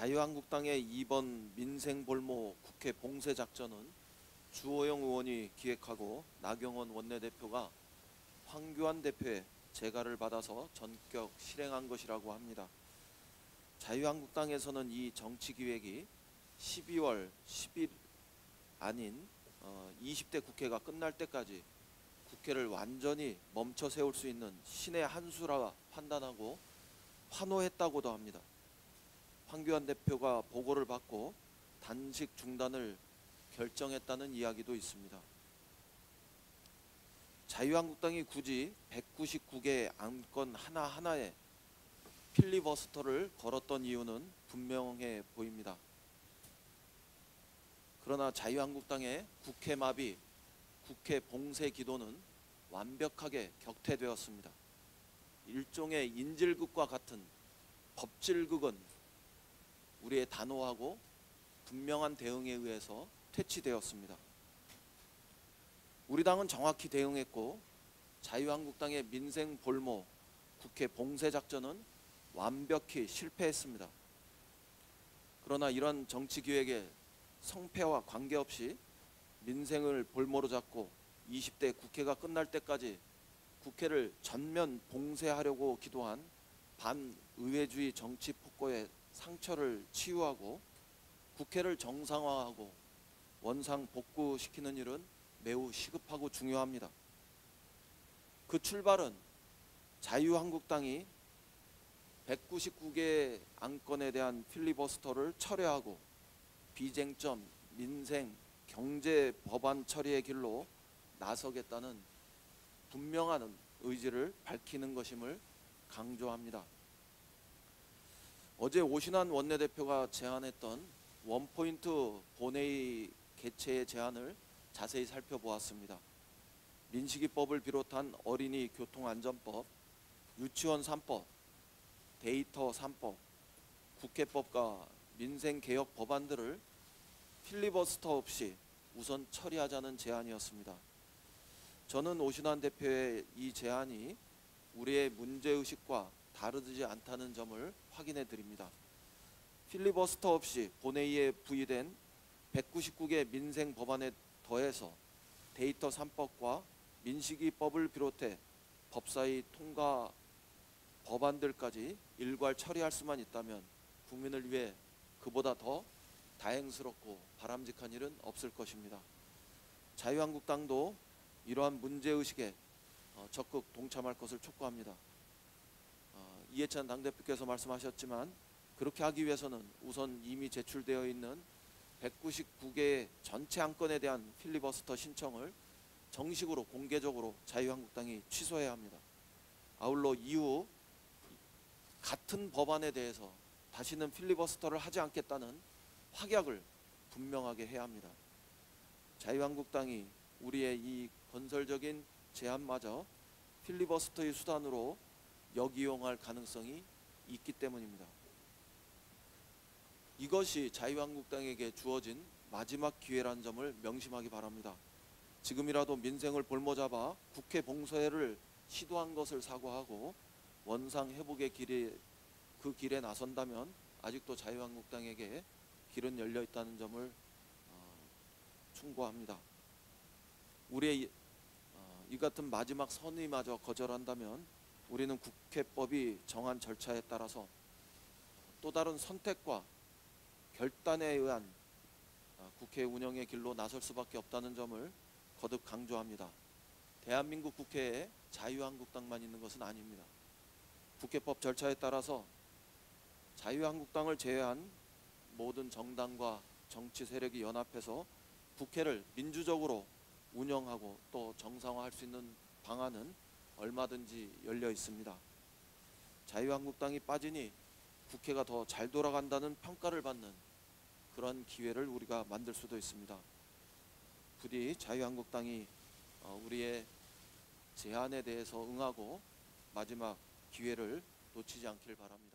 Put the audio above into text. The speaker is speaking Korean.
자유한국당의 이번 민생볼모 국회 봉쇄작전은 주호영 의원이 기획하고 나경원 원내대표가 황교안 대표의 재가를 받아서 전격 실행한 것이라고 합니다. 자유한국당에서는 이 정치기획이 12월 10일 아닌 20대 국회가 끝날 때까지 국회를 완전히 멈춰 세울 수 있는 신의 한 수라 판단하고 환호했다고도 합니다. 황교안 대표가 보고를 받고 단식 중단을 결정했다는 이야기도 있습니다. 자유한국당이 굳이 199개 안건 하나하나에 필리버스터를 걸었던 이유는 분명해 보입니다. 그러나 자유한국당의 국회 마비, 국회 봉쇄 기도는 완벽하게 격퇴되었습니다. 일종의 인질극과 같은 법질극은 우리의 단호하고 분명한 대응에 의해서 퇴치되었습니다. 우리 당은 정확히 대응했고 자유한국당의 민생볼모 국회 봉쇄작전은 완벽히 실패했습니다. 그러나 이런 정치기획의 성패와 관계없이 민생을 볼모로 잡고 20대 국회가 끝날 때까지 국회를 전면 봉쇄하려고 기도한 반의회주의 정치 폭거의 상처를 치유하고 국회를 정상화하고 원상 복구시키는 일은 매우 시급하고 중요합니다. 그 출발은 자유한국당이 199개 안건에 대한 필리버스터를 철회하고 비쟁점, 민생, 경제 법안 처리의 길로 나서겠다는 분명한 의지를 밝히는 것임을 강조합니다. 어제 오신환 원내대표가 제안했던 원포인트 본회의 개최의 제안을 자세히 살펴보았습니다. 민식이법을 비롯한 어린이 교통안전법, 유치원 3법, 데이터 3법, 국회법과 민생개혁 법안들을 필리버스터 없이 우선 처리하자는 제안이었습니다. 저는 오신환 대표의 이 제안이 우리의 문제의식과 다르지 않다는 점을 확인해 드립니다. 필리버스터 없이 본회의에 부의된 199개 민생 법안에 더해서 데이터 3법과 민식이법을 비롯해 법사위 통과 법안들까지 일괄 처리할 수만 있다면 국민을 위해 그보다 더 다행스럽고 바람직한 일은 없을 것입니다. 자유한국당도 이러한 문제의식에 적극 동참할 것을 촉구합니다. 이해찬 당대표께서 말씀하셨지만 그렇게 하기 위해서는 우선 이미 제출되어 있는 199개 전체 안건에 대한 필리버스터 신청을 정식으로 공개적으로 자유한국당이 취소해야 합니다. 아울러 이후 같은 법안에 대해서 다시는 필리버스터를 하지 않겠다는 확약을 분명하게 해야 합니다. 자유한국당이 우리의 이 건설적인 제안마저 필리버스터의 수단으로 역이용할 가능성이 있기 때문입니다. 이것이 자유한국당에게 주어진 마지막 기회라는 점을 명심하기 바랍니다. 지금이라도 민생을 볼모잡아 국회 봉쇄를 시도한 것을 사과하고 원상 회복의 그 길에 나선다면 아직도 자유한국당에게 길은 열려 있다는 점을 충고합니다. 우리의 이 같은 마지막 선의마저 거절한다면 우리는 국회법이 정한 절차에 따라서 또 다른 선택과 결단에 의한 국회 운영의 길로 나설 수밖에 없다는 점을 거듭 강조합니다. 대한민국 국회에 자유한국당만 있는 것은 아닙니다. 국회법 절차에 따라서 자유한국당을 제외한 모든 정당과 정치 세력이 연합해서 국회를 민주적으로 운영하고 또 정상화할 수 있는 방안은 얼마든지 열려 있습니다. 자유한국당이 빠지니 국회가 더 잘 돌아간다는 평가를 받는 그런 기회를 우리가 만들 수도 있습니다. 부디 자유한국당이 우리의 제안에 대해서 응하고 마지막 기회를 놓치지 않길 바랍니다.